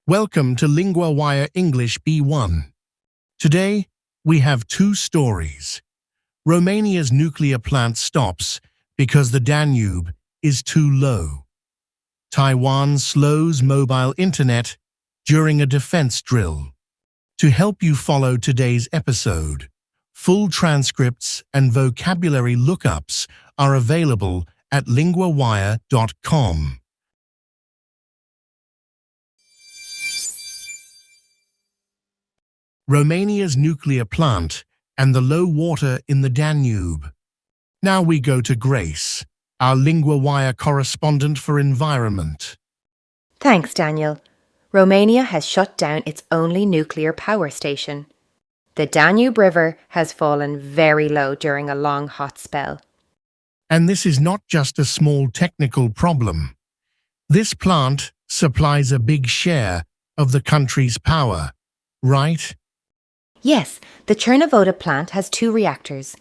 Welcome to Lingua Wire English B1. Today, we have two stories. Romania's nuclear plant stops because the Danube is too low. Taiwan slows mobile internet during a defense drill. To help you follow today's episode, full transcripts and vocabulary lookups are available at linguawire.com. Romania's nuclear plant and the low water in the Danube. Now we go to Grace, our Lingua Wire correspondent for environment. Thanks, Daniel. Romania has shut down its only nuclear power station. The Danube River has fallen very low during a long hot spell. And this is not just a small technical problem. This plant supplies a big share of the country's power, right? Yes, the Chernovoda plant has two reactors.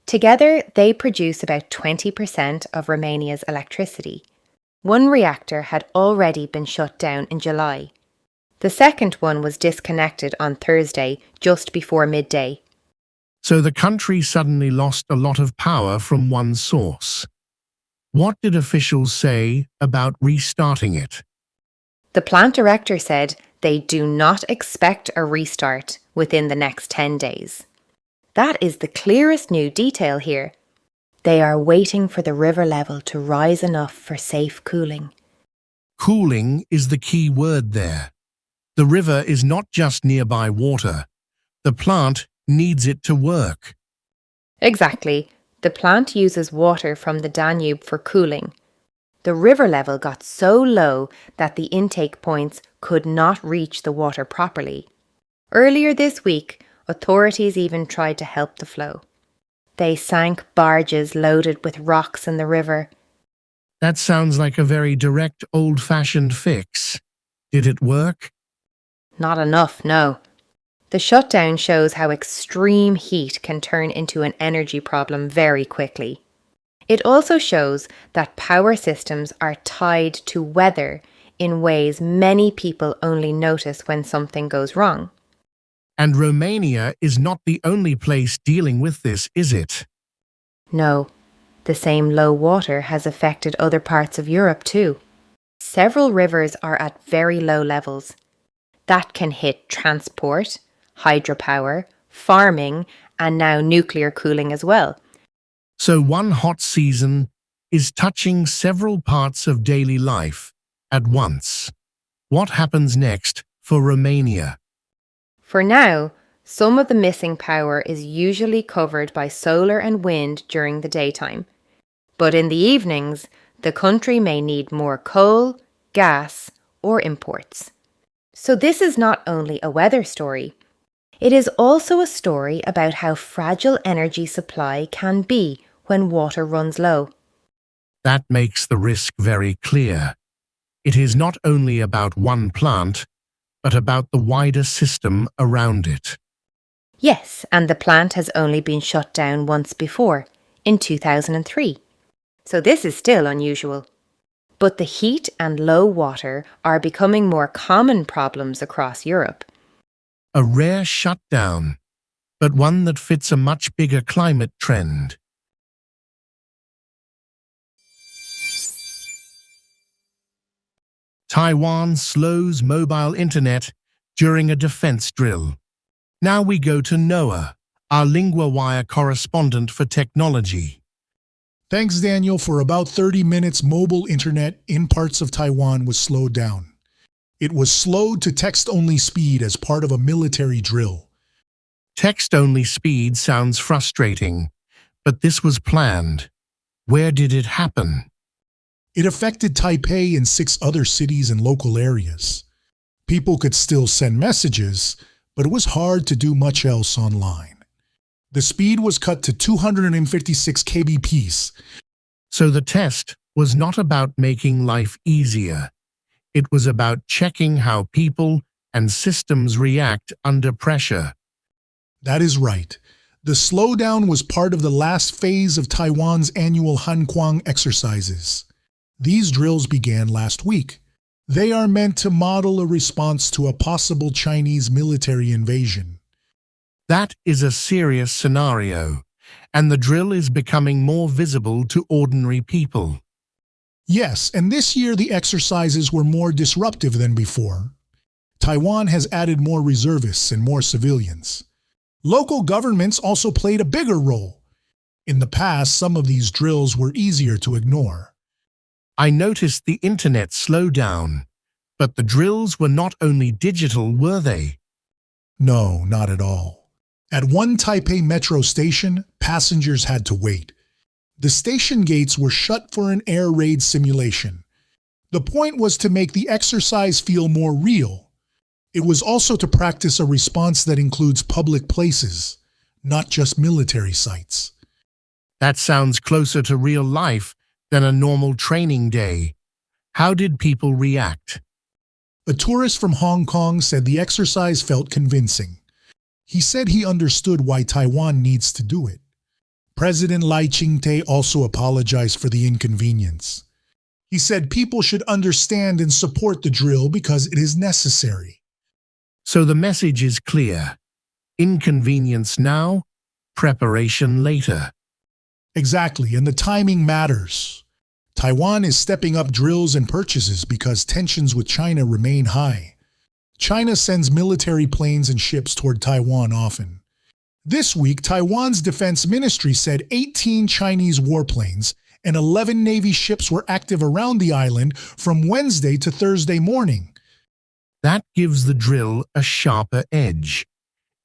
Together, they produce about 20% of Romania's electricity. One reactor had already been shut down in July. The second one was disconnected on Thursday, just before midday. So the country suddenly lost a lot of power from one source. What did officials say about restarting it? The plant director said they do not expect a restart within the next 10 days. That is the clearest new detail here. They are waiting for the river level to rise enough for safe cooling. Cooling is the key word there. The river is not just nearby water. The plant needs it to work. Exactly. The plant uses water from the Danube for cooling. The river level got so low that the intake points could not reach the water properly. Earlier this week, authorities even tried to help the flow. They sank barges loaded with rocks in the river. That sounds like a very direct, old-fashioned fix. Did it work? Not enough, no. The shutdown shows how extreme heat can turn into an energy problem very quickly. It also shows that power systems are tied to weather in ways many people only notice when something goes wrong. And Romania is not the only place dealing with this, is it? No, the same low water has affected other parts of Europe too. Several rivers are at very low levels. That can hit transport, hydropower, farming, and now nuclear cooling as well. So one hot season is touching several parts of daily life at once. What happens next for Romania? For now, some of the missing power is usually covered by solar and wind during the daytime. But in the evenings, the country may need more coal, gas, or imports. So this is not only a weather story. It is also a story about how fragile energy supply can be when water runs low. That makes the risk very clear. It is not only about one plant, but about the wider system around it. Yes, and the plant has only been shut down once before, in 2003. So this is still unusual. But the heat and low water are becoming more common problems across Europe. A rare shutdown, but one that fits a much bigger climate trend. Taiwan slows mobile internet during a defense drill. Now we go to Noah, our Lingua Wire correspondent for technology. Thanks, Daniel. For about 30 minutes, mobile internet in parts of Taiwan was slowed down. It was slowed to text-only speed as part of a military drill. Text-only speed sounds frustrating, but this was planned. Where did it happen? It affected Taipei and 6 other cities and local areas. People could still send messages, but it was hard to do much else online. The speed was cut to 256 kbps. So the test was not about making life easier. It was about checking how people and systems react under pressure. That is right. The slowdown was part of the last phase of Taiwan's annual Hanquang exercises. These drills began last week. They are meant to model a response to a possible Chinese military invasion. That is a serious scenario, and the drill is becoming more visible to ordinary people. Yes, and this year the exercises were more disruptive than before. Taiwan has added more reservists and more civilians. Local governments also played a bigger role. In the past, some of these drills were easier to ignore. I noticed the internet slow down, but the drills were not only digital, were they? No, not at all. At one Taipei metro station, passengers had to wait. The station gates were shut for an air raid simulation. The point was to make the exercise feel more real. It was also to practice a response that includes public places, not just military sites. That sounds closer to real life than a normal training day. How did people react? A tourist from Hong Kong said the exercise felt convincing. He said he understood why Taiwan needs to do it. President Lai Ching-te also apologized for the inconvenience. He said people should understand and support the drill because it is necessary. So the message is clear. Inconvenience now, preparation later. Exactly, and the timing matters. Taiwan is stepping up drills and purchases because tensions with China remain high. China sends military planes and ships toward Taiwan often. This week, Taiwan's defense ministry said 18 Chinese warplanes and 11 Navy ships were active around the island from Wednesday to Thursday morning. That gives the drill a sharper edge.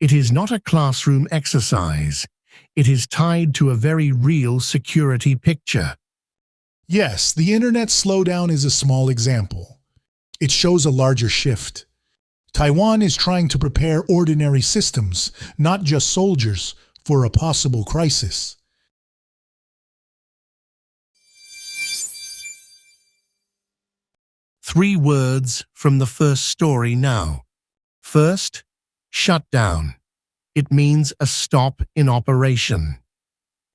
It is not a classroom exercise. It is tied to a very real security picture. Yes, the internet slowdown is a small example. It shows a larger shift. Taiwan is trying to prepare ordinary systems, not just soldiers, for a possible crisis. Three words from the first story now. First, shutdown. It means a stop in operation.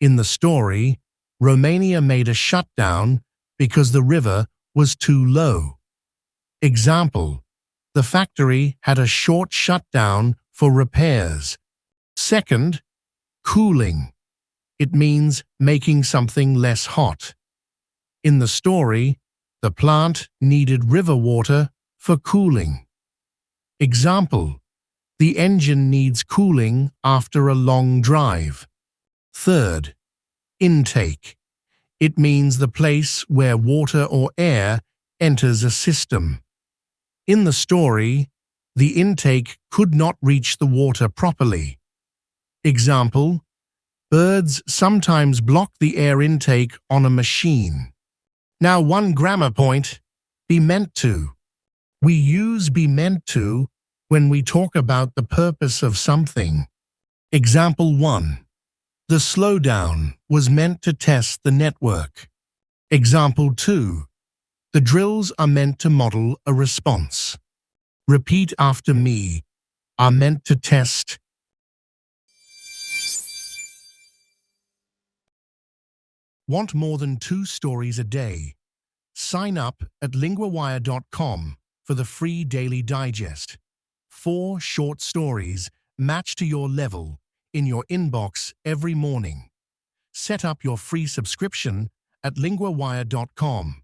In the story, Romania made a shutdown because the river was too low. Example: the factory had a short shutdown for repairs. Second, cooling. It means making something less hot. In the story, the plant needed river water for cooling. Example: the engine needs cooling after a long drive. Third, intake. It means the place where water or air enters a system. In the story, the intake could not reach the water properly. Example: birds sometimes block the air intake on a machine. Now, one grammar point: be meant to. We use be meant to when we talk about the purpose of something. Example 1. The slowdown was meant to test the network. Example 2. The drills are meant to model a response. Repeat after me. Are meant to test. Want more than 2 stories a day? Sign up at linguawire.com for the free daily digest. 4 short stories matched to your level in your inbox every morning. Set up your free subscription at linguawire.com.